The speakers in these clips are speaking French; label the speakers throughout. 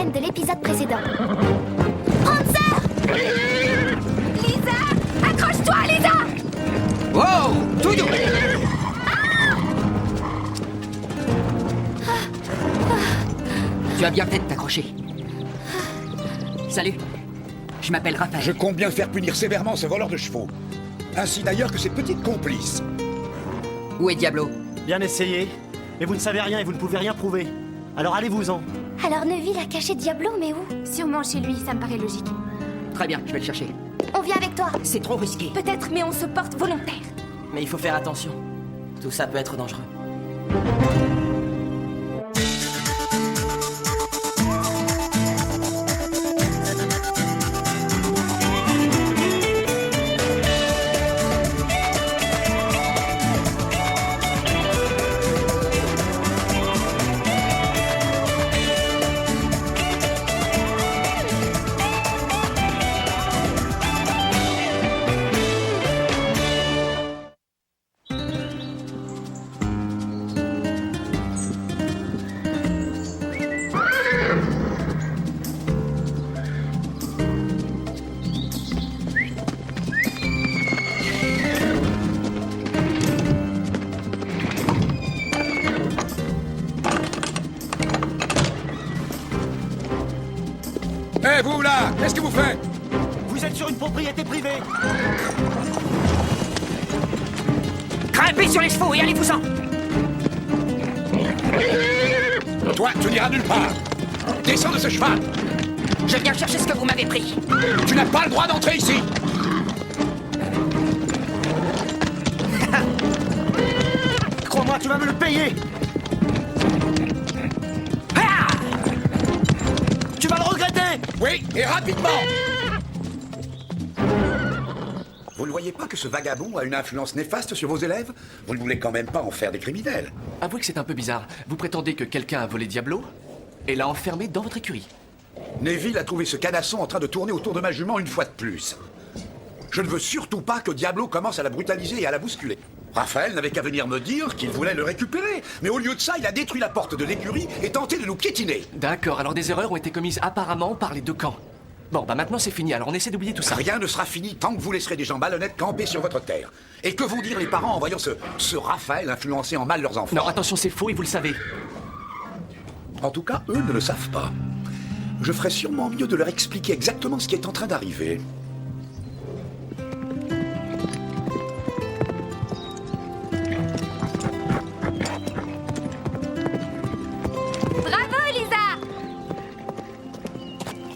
Speaker 1: scène de l'épisode précédent. Prancer! Lisa! Accroche-toi, Lisa!
Speaker 2: Wow! Touillou! Tu as bien fait de t'accrocher. Salut. Je m'appelle Raphaël.
Speaker 3: Je compte bien faire punir sévèrement ce voleur de chevaux. Ainsi d'ailleurs que ses petites complices.
Speaker 2: Où est Diablo?
Speaker 4: Bien essayé. Mais vous ne savez rien et vous ne pouvez rien prouver. Alors allez-vous-en.
Speaker 1: Alors Neville a caché Diablo, mais où? Sûrement chez lui, ça me paraît logique.
Speaker 2: Très bien, je vais le chercher.
Speaker 1: On vient avec toi.
Speaker 2: C'est trop risqué.
Speaker 1: Peut-être, mais on se porte volontaire.
Speaker 5: Mais il faut faire attention. Tout ça peut être dangereux.
Speaker 3: Eh vous là, qu'est-ce que vous faites?
Speaker 4: Vous êtes sur une propriété privée.
Speaker 2: Grimpez sur les chevaux et allez-vous-en!
Speaker 3: Toi, tu n'iras nulle part. Descends de ce cheval.
Speaker 2: Je viens chercher ce que vous m'avez pris.
Speaker 3: Tu n'as pas le droit d'entrer ici.
Speaker 4: Crois-moi, tu vas me le payer.
Speaker 2: Ah!
Speaker 4: Tu vas le regretter.
Speaker 3: Oui, et rapidement. Vous ne voyez pas que ce vagabond a une influence néfaste sur vos élèves? Vous ne voulez quand même pas en faire des criminels.
Speaker 6: Avouez que c'est un peu bizarre. Vous prétendez que quelqu'un a volé Diablo et l'a enfermé dans votre écurie.
Speaker 3: Neville a trouvé ce canasson en train de tourner autour de ma jument une fois de plus. Je ne veux surtout pas que Diablo commence à la brutaliser et à la bousculer. Raphaël n'avait qu'à venir me dire qu'il voulait le récupérer. Mais au lieu de ça, il a détruit la porte de l'écurie et tenté de nous piétiner.
Speaker 6: D'accord, alors des erreurs ont été commises apparemment par les deux camps. Bon, bah maintenant c'est fini, alors on essaie d'oublier tout ça.
Speaker 3: Rien ne sera fini tant que vous laisserez des gens malhonnêtes camper sur votre terre. Et que vont dire les parents en voyant ce Raphaël influencer en mal leurs enfants?
Speaker 6: Non, attention, c'est faux et vous le savez.
Speaker 3: En tout cas, eux ne le savent pas. Je ferais sûrement mieux de leur expliquer exactement ce qui est en train d'arriver.
Speaker 1: Bravo, Lisa!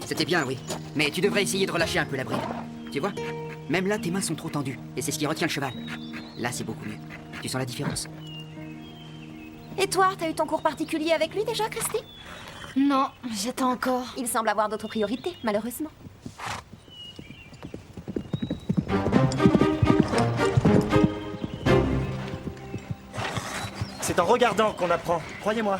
Speaker 2: C'était bien, oui. Mais tu devrais essayer de relâcher un peu la bride. Tu vois? Même là, tes mains sont trop tendues. Et c'est ce qui retient le cheval. Là, c'est beaucoup mieux. Tu sens la différence?
Speaker 1: Et toi, t'as eu ton cours particulier avec lui déjà, Christy? Non, j'attends encore. Il semble avoir d'autres priorités, malheureusement.
Speaker 4: C'est en regardant qu'on apprend, croyez-moi.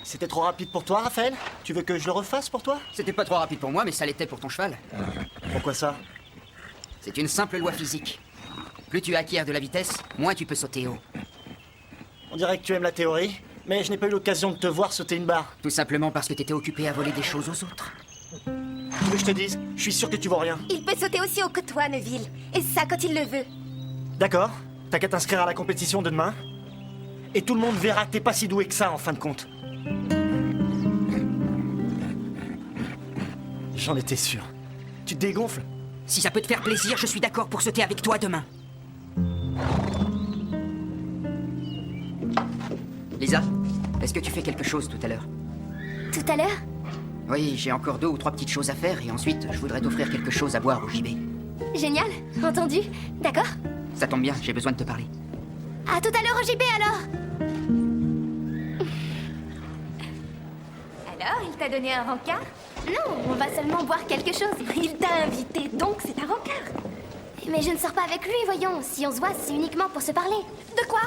Speaker 4: C'était trop rapide pour toi, Raphaël? Tu veux que je le refasse pour toi?
Speaker 2: C'était pas trop rapide pour moi, mais ça l'était pour ton cheval.
Speaker 4: Pourquoi ça?
Speaker 2: C'est une simple loi physique. Plus tu acquiers de la vitesse, moins tu peux sauter haut.
Speaker 4: On dirait que tu aimes la théorie, mais je n'ai pas eu l'occasion de te voir sauter une barre.
Speaker 2: Tout simplement parce que t'étais occupé à voler des choses aux autres.
Speaker 4: Tu veux que je te dise? Je suis sûr que tu vaux rien.
Speaker 1: Il peut sauter aussi haut que toi, Neville. Et ça quand il le veut.
Speaker 4: D'accord, t'as qu'à t'inscrire à la compétition de demain. Et tout le monde verra que t'es pas si doué que ça en fin de compte. J'en étais sûr. Tu te dégonfles?
Speaker 2: Si ça peut te faire plaisir, je suis d'accord pour sauter avec toi demain. Lisa, est-ce que tu fais quelque chose tout à l'heure?
Speaker 1: Tout à l'heure?
Speaker 2: Oui, j'ai encore 2 ou 3 petites choses à faire et ensuite, je voudrais t'offrir quelque chose à boire au JB.
Speaker 1: Génial, entendu. D'accord?
Speaker 2: Ça tombe bien, j'ai besoin de te parler.
Speaker 1: À tout à l'heure au JB alors! Alors, il t'a donné un rencard? Non, on va seulement boire quelque chose. Il t'a invité, donc c'est un rencard. Mais je ne sors pas avec lui, voyons. Si on se voit, c'est uniquement pour se parler. De quoi?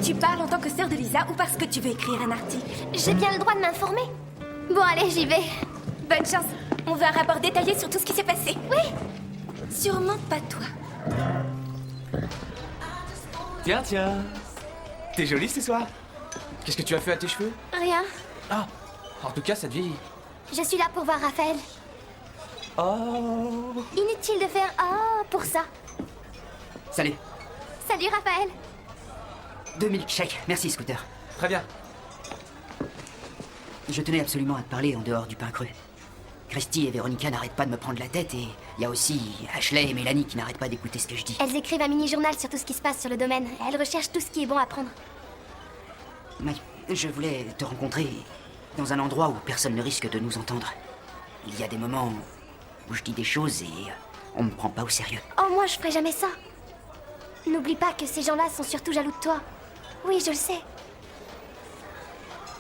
Speaker 1: Tu parles en tant que sœur de Lisa ou parce que tu veux écrire un article? J'ai bien le droit de m'informer. Bon, allez, j'y vais. Bonne chance. On veut un rapport détaillé sur tout ce qui s'est passé. Oui? Sûrement pas toi.
Speaker 6: Tiens, tiens. T'es jolie ce soir. Qu'est-ce que tu as fait à tes cheveux?
Speaker 1: Rien.
Speaker 6: Ah, En tout cas, cette vie...
Speaker 1: Je suis là pour voir Raphaël.
Speaker 6: Oh...
Speaker 1: Inutile de faire oh pour ça.
Speaker 2: Salut.
Speaker 1: Salut Raphaël.
Speaker 2: 2 milkshakes. Merci, Scooter.
Speaker 6: Très bien.
Speaker 2: Je tenais absolument à te parler en dehors du pain cru. Christy et Véronica n'arrêtent pas de me prendre la tête et il y a aussi Ashley et Mélanie qui n'arrêtent pas d'écouter ce que je dis.
Speaker 1: Elles écrivent un mini-journal sur tout ce qui se passe sur le domaine. Elles recherchent tout ce qui est bon à prendre.
Speaker 2: Mais je voulais te rencontrer dans un endroit où personne ne risque de nous entendre. Il y a des moments où je dis des choses et on me prend pas au sérieux.
Speaker 1: Oh, moi, je ferai jamais ça. N'oublie pas que ces gens-là sont surtout jaloux de toi. Oui, je le sais.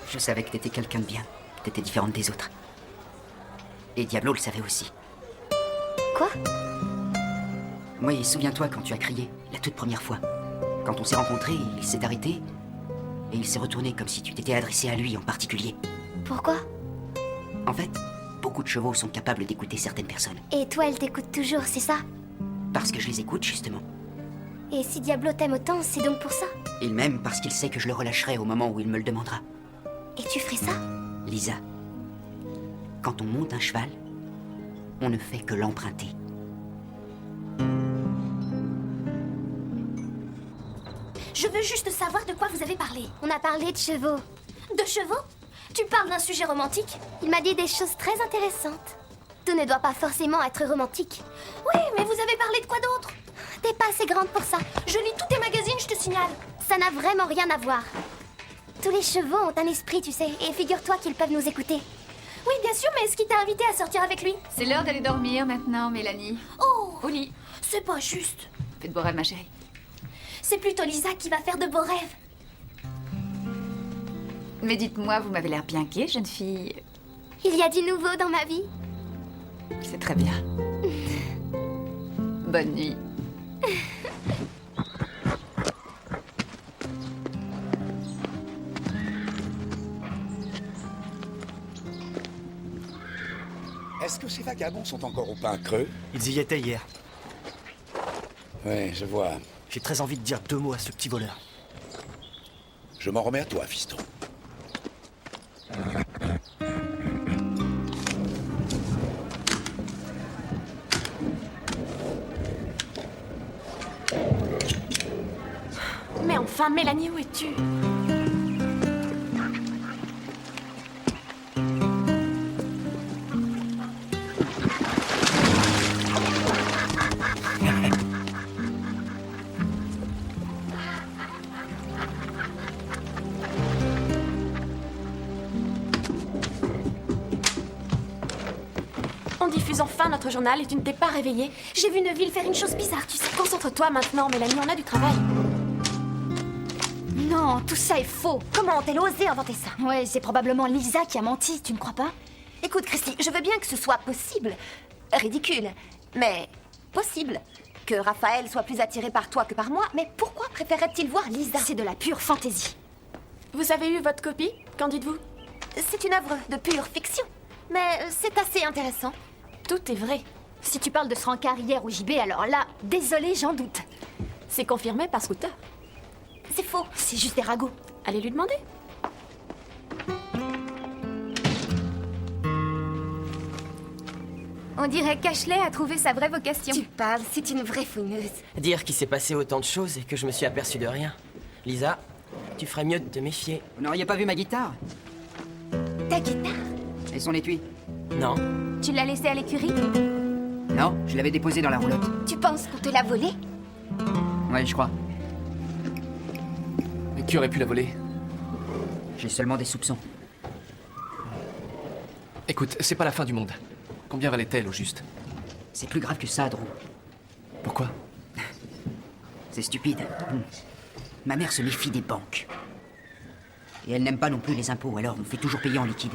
Speaker 2: Je savais que t'étais quelqu'un de bien, que t'étais différente des autres. Et Diablo le savait aussi.
Speaker 1: Quoi?
Speaker 2: Oui, souviens-toi quand tu as crié, la toute première fois. Quand on s'est rencontrés, il s'est arrêté et il s'est retourné comme si tu t'étais adressé à lui en particulier.
Speaker 1: Pourquoi?
Speaker 2: En fait, beaucoup de chevaux sont capables d'écouter certaines personnes.
Speaker 1: Et toi, elle t'écoute toujours, c'est ça?
Speaker 2: Parce que je les écoute, justement.
Speaker 1: Et si Diablo t'aime autant, c'est donc pour ça?
Speaker 2: Il m'aime parce qu'il sait que je le relâcherai au moment où il me le demandera.
Speaker 1: Et tu ferais ça?
Speaker 2: Lisa, quand on monte un cheval, on ne fait que l'emprunter.
Speaker 1: Je veux juste savoir de quoi vous avez parlé. On a parlé de chevaux. De chevaux? Tu parles d'un sujet romantique? Il m'a dit des choses très intéressantes. Tout ne doit pas forcément être romantique. Oui, mais vous avez parlé de quoi d'autre? T'es pas assez grande pour ça. Je lis tous tes magazines, je te signale. Ça n'a vraiment rien à voir. Tous les chevaux ont un esprit, tu sais, et figure-toi qu'ils peuvent nous écouter. Oui, bien sûr, mais est-ce qu'il t'a invité à sortir avec lui?
Speaker 7: C'est l'heure d'aller dormir maintenant, Mélanie.
Speaker 1: Oh,
Speaker 7: Au lit.
Speaker 1: c'est pas juste.
Speaker 7: Fais de beaux rêves, ma chérie.
Speaker 1: C'est plutôt Lisa qui va faire de beaux rêves.
Speaker 7: Mais dites-moi, vous m'avez l'air bien gaie, jeune fille.
Speaker 1: Il y a du nouveau dans ma vie.
Speaker 7: C'est très bien. Bonne nuit.
Speaker 3: Est-ce que ces vagabonds sont encore au pain creux?
Speaker 4: Ils y étaient hier.
Speaker 3: Ouais, je vois.
Speaker 4: J'ai très envie de dire 2 mots à ce petit voleur.
Speaker 3: Je m'en remets à toi, fiston.
Speaker 8: Mais enfin, Mélanie, où es-tu? On diffuse enfin notre journal et tu ne t'es pas réveillée.
Speaker 1: J'ai vu Neville faire une chose bizarre, tu sais.
Speaker 8: Concentre-toi maintenant, Mélanie, on a du travail.
Speaker 9: Non, tout ça est faux.
Speaker 8: Comment ont-elles osé inventer ça?
Speaker 9: Ouais, c'est probablement Lisa qui a menti, tu ne crois pas?
Speaker 8: Écoute, Christy, je veux bien que ce soit possible. Ridicule, mais possible. Que Raphaël soit plus attiré par toi que par moi, mais pourquoi préférerait-il voir Lisa?
Speaker 9: C'est de la pure fantaisie.
Speaker 8: Vous avez eu votre copie? Qu'en dites-vous? C'est une œuvre de pure fiction, mais c'est assez intéressant. Tout est vrai.
Speaker 9: Si tu parles de ce rencard hier au JB, alors là, désolé, j'en doute.
Speaker 8: C'est confirmé par Scooter.
Speaker 9: C'est faux, c'est juste des ragots.
Speaker 8: Allez lui demander.
Speaker 7: On dirait qu'Ashley a trouvé sa vraie vocation.
Speaker 8: Tu parles, c'est une vraie fouineuse.
Speaker 5: Dire qu'il s'est passé autant de choses et que je me suis aperçu de rien. Lisa, tu ferais mieux de te méfier.
Speaker 2: Vous n'auriez pas vu ma guitare?
Speaker 1: Ta guitare?
Speaker 2: Et son étui?
Speaker 5: Non.
Speaker 7: Tu l'as laissée à l'écurie?
Speaker 2: Non, je l'avais déposée dans la roulotte.
Speaker 1: Tu penses qu'on te l'a volée?
Speaker 2: Ouais, je crois.
Speaker 6: Mais qui aurait pu la voler?
Speaker 2: J'ai seulement des soupçons.
Speaker 6: Écoute, c'est pas la fin du monde. Combien valait-elle au juste?
Speaker 2: C'est plus grave que ça, Drew.
Speaker 6: Pourquoi?
Speaker 2: C'est stupide. Ma mère se méfie des banques. Et elle n'aime pas non plus les impôts, alors on fait toujours payer en liquide.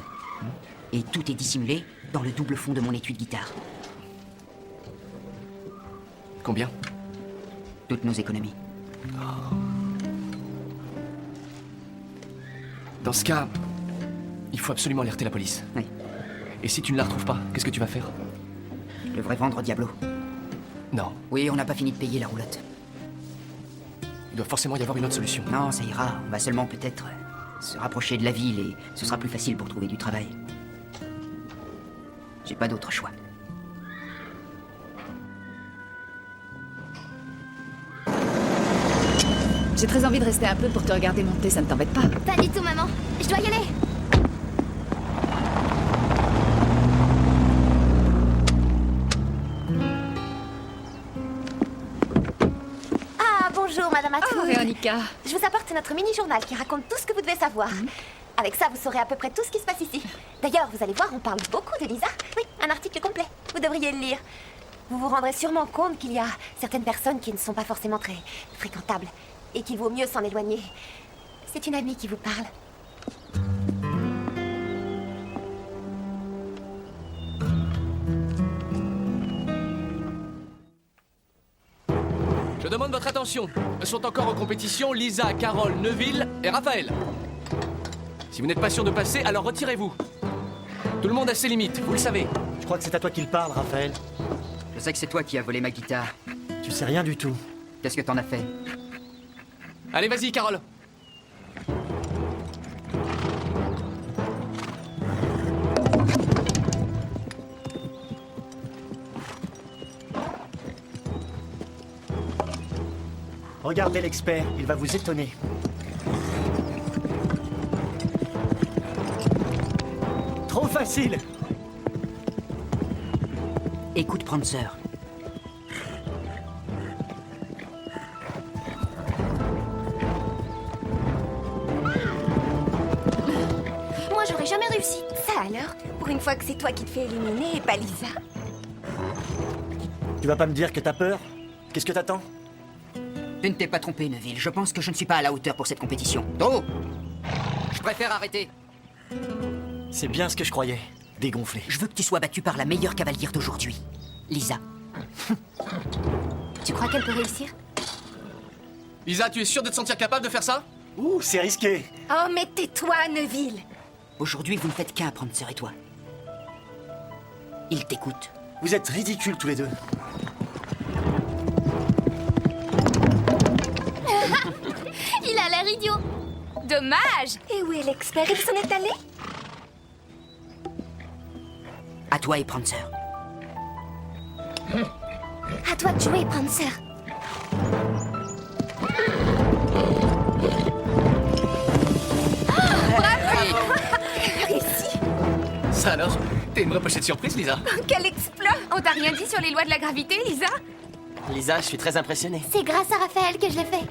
Speaker 2: Et tout est dissimulé dans le double fond de mon étui de guitare.
Speaker 6: Combien?
Speaker 2: Toutes nos économies.
Speaker 6: Dans ce cas, il faut absolument alerter la police.
Speaker 2: Oui.
Speaker 6: Et si tu ne la retrouves pas, qu'est-ce que tu vas faire?
Speaker 2: Je devrais vendre Diablo.
Speaker 6: Non,
Speaker 2: Oui, on n'a pas fini de payer la roulotte.
Speaker 6: il doit forcément y avoir une autre solution.
Speaker 2: Non, ça ira. On va seulement peut-être se rapprocher de la ville et ce sera plus facile pour trouver du travail. J'ai pas d'autre choix.
Speaker 7: J'ai très envie de rester un peu pour te regarder monter, ça ne t'embête pas?
Speaker 1: Pas du tout, maman. Je dois y aller.
Speaker 8: Ah, bonjour, Madame Atou.
Speaker 7: Oh, Véronica.
Speaker 8: Je vous apporte notre mini-journal qui raconte tout ce que vous devez savoir. Avec ça, vous saurez à peu près tout ce qui se passe ici. D'ailleurs, vous allez voir, on parle beaucoup de Lisa. Oui, un article complet. Vous devriez le lire. Vous vous rendrez sûrement compte qu'il y a certaines personnes qui ne sont pas forcément très fréquentables et qu'il vaut mieux s'en éloigner. C'est une amie qui vous parle.
Speaker 6: Je demande votre attention. Sont encore en compétition Lisa, Carole, Neville et Raphaël. Si vous n'êtes pas sûr de passer, alors retirez-vous. Tout le monde a ses limites, vous le savez.
Speaker 4: Je crois que c'est à toi qu'il parle, Raphaël.
Speaker 2: Je sais que c'est toi qui as volé ma guitare.
Speaker 4: Tu sais rien du tout.
Speaker 2: Qu'est-ce que t'en as fait?
Speaker 6: Allez, vas-y, Carole.
Speaker 4: Regardez l'expert, il va vous étonner. Trop facile.
Speaker 2: Écoute, Prancer.
Speaker 1: Moi, j'aurais jamais réussi.
Speaker 8: Ça alors? Pour une fois que c'est toi qui te fais éliminer et pas Lisa.
Speaker 4: Tu vas pas me dire que t'as peur? Qu'est-ce que t'attends?
Speaker 2: Tu ne t'es pas trompé, Neville. Je pense que je ne suis pas à la hauteur pour cette compétition. Oh! Je préfère arrêter.
Speaker 4: C'est bien ce que je croyais. Dégonflé.
Speaker 2: Je veux que tu sois battu par la meilleure cavalière d'aujourd'hui, Lisa.
Speaker 1: Tu crois qu'elle peut réussir?
Speaker 6: Lisa, tu es sûre de te sentir capable de faire ça?
Speaker 4: Ouh, c'est risqué.
Speaker 8: Oh, mais tais-toi, Neville.
Speaker 2: Aujourd'hui, vous ne faites qu'un, Prancer et toi. Il t'écoute.
Speaker 4: Vous êtes ridicules tous les deux.
Speaker 1: Il a l'air idiot. Dommage.
Speaker 8: Et où est l'expert? Il s'en est allé?
Speaker 2: À toi et Prancer.
Speaker 1: À toi de jouer, Prancer.
Speaker 6: Ça alors? T'es une vraie pochette surprise, Lisa.
Speaker 7: Quel exploit! On t'a rien dit sur les lois de la gravité, Lisa?
Speaker 5: Lisa, je suis très impressionné.
Speaker 1: C'est grâce à Raphaël que je l'ai fait.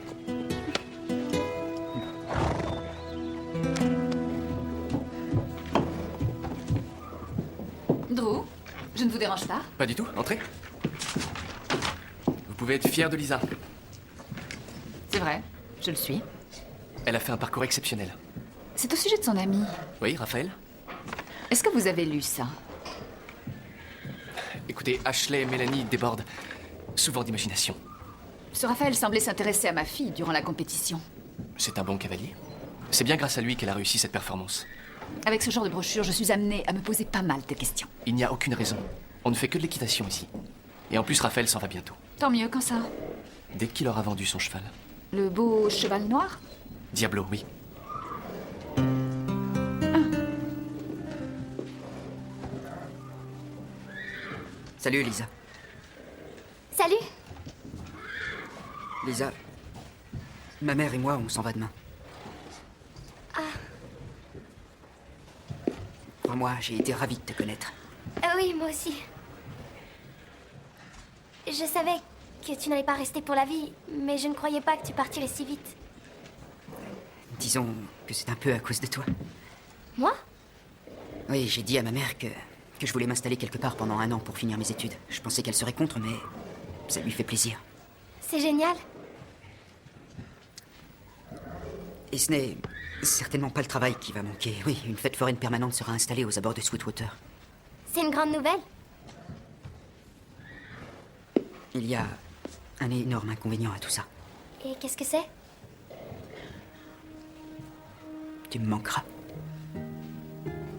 Speaker 7: Drew, je ne vous dérange pas?
Speaker 6: Pas du tout, entrez. Vous pouvez être fier de Lisa.
Speaker 7: C'est vrai, je le suis.
Speaker 6: Elle a fait un parcours exceptionnel.
Speaker 7: C'est au sujet de son ami.
Speaker 6: Oui, Raphaël?
Speaker 7: Est-ce que vous avez lu ça?
Speaker 6: Écoutez, Ashley et Mélanie débordent souvent d'imagination.
Speaker 7: Ce Raphaël semblait s'intéresser à ma fille durant la compétition.
Speaker 6: C'est un bon cavalier. C'est bien grâce à lui qu'elle a réussi cette performance.
Speaker 7: Avec ce genre de brochure, je suis amenée à me poser pas mal de questions.
Speaker 6: Il n'y a aucune raison. On ne fait que de l'équitation ici. Et en plus, Raphaël s'en va bientôt.
Speaker 7: Tant mieux, quand ça?
Speaker 6: Dès qu'il aura vendu son cheval.
Speaker 7: Le beau cheval noir?
Speaker 6: Diablo, oui.
Speaker 2: Salut, Lisa.
Speaker 1: Salut.
Speaker 2: Lisa, ma mère et moi, on s'en va demain. Crois-moi, j'ai été ravi de te connaître.
Speaker 1: Ah oui, moi aussi. Je savais que tu n'allais pas rester pour la vie, mais je ne croyais pas que tu partirais si vite.
Speaker 2: Disons que c'est un peu à cause de toi.
Speaker 1: Moi?
Speaker 2: Oui, j'ai dit à ma mère que je voulais m'installer quelque part pendant 1 an pour finir mes études. Je pensais qu'elle serait contre, mais ça lui fait plaisir.
Speaker 1: C'est génial.
Speaker 2: Et ce n'est certainement pas le travail qui va manquer. Oui, une fête foraine permanente sera installée aux abords de Sweetwater.
Speaker 1: C'est une grande nouvelle.
Speaker 2: Il y a un énorme inconvénient à tout ça.
Speaker 1: Et qu'est-ce que c'est?
Speaker 2: Tu me manqueras.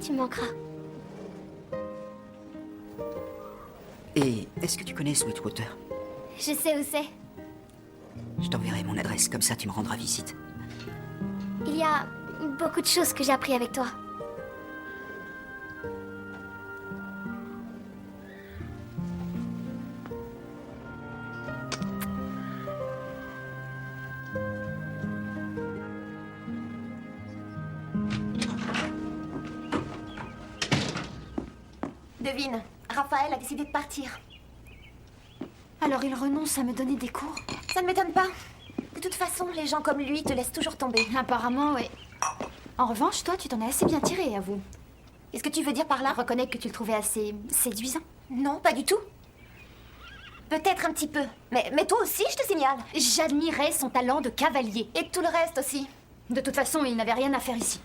Speaker 1: Tu me manqueras.
Speaker 2: Et est-ce que tu connais Sweetwater?
Speaker 1: Je sais où c'est.
Speaker 2: Je t'enverrai mon adresse, comme ça tu me rendras visite.
Speaker 1: Il y a Beaucoup de choses que j'ai appris avec toi.
Speaker 8: Devine, Raphaël a décidé de partir.
Speaker 9: Alors il renonce à me donner des cours?
Speaker 8: Ça ne m'étonne pas. De toute façon, les gens comme lui te laissent toujours tomber.
Speaker 9: Apparemment, oui. En revanche, toi, tu t'en as assez bien tiré, avoue.
Speaker 8: Qu'est-ce que tu veux dire par là?
Speaker 9: Reconnais que tu le trouvais assez séduisant.
Speaker 8: Non, pas du tout. Peut-être un petit peu. Mais toi aussi, je te signale.
Speaker 9: J'admirais son talent de cavalier.
Speaker 8: Et tout le reste aussi.
Speaker 9: De toute façon, il n'avait rien à faire ici.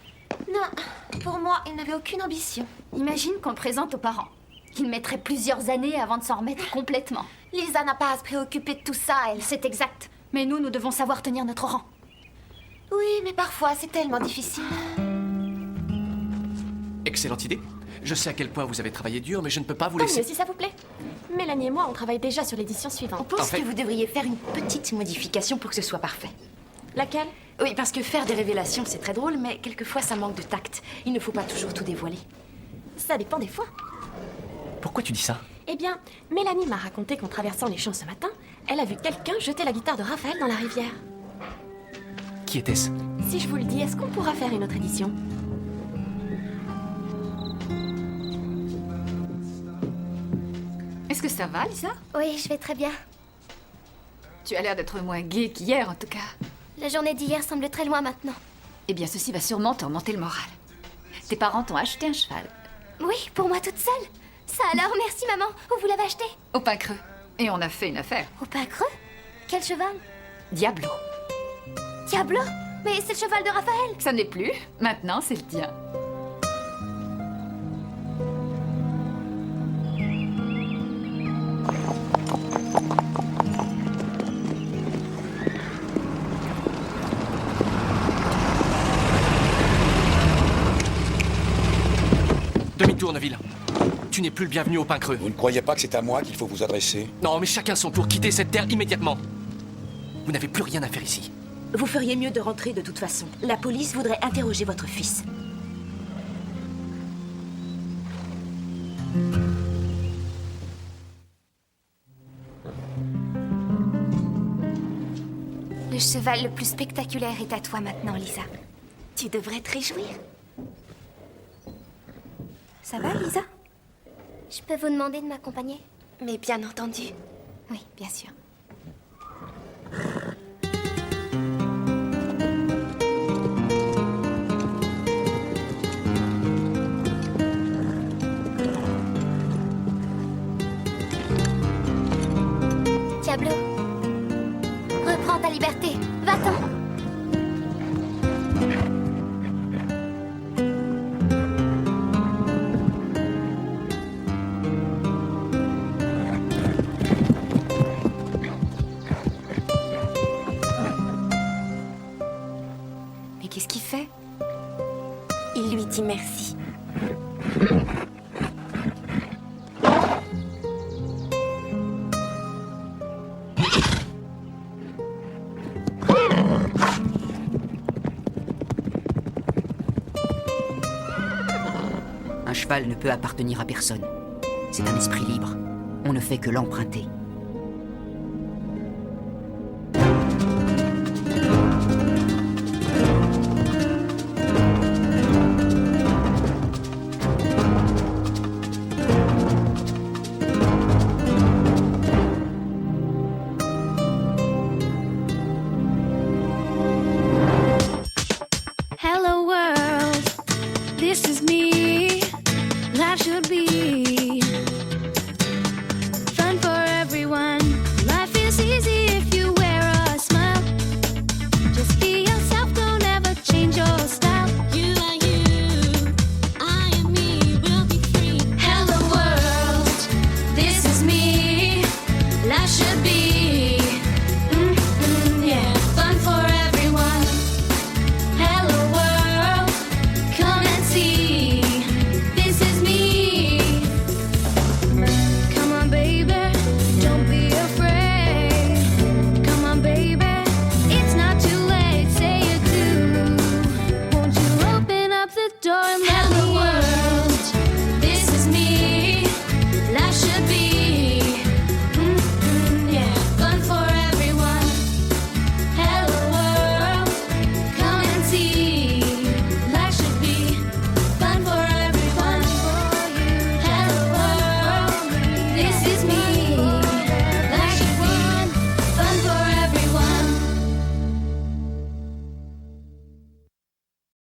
Speaker 8: Non, pour moi, il n'avait aucune ambition.
Speaker 9: Imagine qu'on le présente aux parents. Il mettrait plusieurs années avant de s'en remettre complètement.
Speaker 8: Lisa n'a pas à se préoccuper de tout ça, elle.
Speaker 9: C'est exact. Mais nous devons savoir tenir notre rang.
Speaker 8: Oui, mais parfois, c'est tellement difficile.
Speaker 6: Excellente idée. Je sais à quel point vous avez travaillé dur, mais je ne peux pas vous
Speaker 10: Tant
Speaker 6: laisser...
Speaker 10: mieux, si ça vous plaît. Mélanie et moi, on travaille déjà sur l'édition
Speaker 7: On
Speaker 10: suivante.
Speaker 7: pense
Speaker 6: En fait-
Speaker 7: que vous devriez faire une petite modification pour que ce soit parfait.
Speaker 10: Laquelle?
Speaker 7: Oui, parce que faire des révélations, c'est très drôle, mais quelquefois ça manque de tact. Il ne faut pas toujours tout dévoiler.
Speaker 10: Ça dépend des fois.
Speaker 6: Pourquoi tu dis ça?
Speaker 10: Eh bien, Mélanie m'a raconté qu'en traversant les champs ce matin, elle a vu quelqu'un jeter la guitare de Raphaël dans la rivière.
Speaker 6: Qui était-ce?
Speaker 10: Si je vous le dis, est-ce qu'on pourra faire une autre édition?
Speaker 7: Est-ce que ça va, Lisa?
Speaker 1: Oui, je vais très bien.
Speaker 7: Tu as l'air d'être moins gaie qu'hier, en tout cas.
Speaker 1: La journée d'hier semble très loin maintenant.
Speaker 7: Eh bien, ceci va sûrement te remonter le moral. Tes parents t'ont acheté un cheval.
Speaker 1: Oui, pour moi toute seule. Ça alors, merci maman. Où vous l'avez acheté?
Speaker 7: Au pain creux. Et on a fait une affaire.
Speaker 1: Au pain creux? Quel cheval?
Speaker 7: Diablo.
Speaker 1: Diablo? Mais c'est le cheval de Raphaël.
Speaker 7: Ça n'est plus. Maintenant, c'est le tien.
Speaker 6: Demi-tour, Neville. Tu n'es plus le bienvenu au pain creux.
Speaker 3: Vous ne croyez pas que c'est à moi qu'il faut vous adresser?
Speaker 6: Non, mais chacun son tour. Quittez cette terre immédiatement. Vous n'avez plus rien à faire ici.
Speaker 11: Vous feriez mieux de rentrer de toute façon. La police voudrait interroger votre fils.
Speaker 1: Le cheval le plus spectaculaire est à toi maintenant, Lisa. Tu devrais te réjouir.
Speaker 8: Ça va, Lisa?
Speaker 1: Je peux vous demander de m'accompagner?
Speaker 8: Mais bien entendu.
Speaker 1: Oui, bien sûr. Diablo, reprends ta liberté. Va-t'en.
Speaker 7: Mais qu'est-ce qu'il fait?
Speaker 8: Il lui dit merci.
Speaker 2: Un cheval ne peut appartenir à personne. C'est un esprit libre. On ne fait que l'emprunter.
Speaker 12: Hello world, this is me. Life should be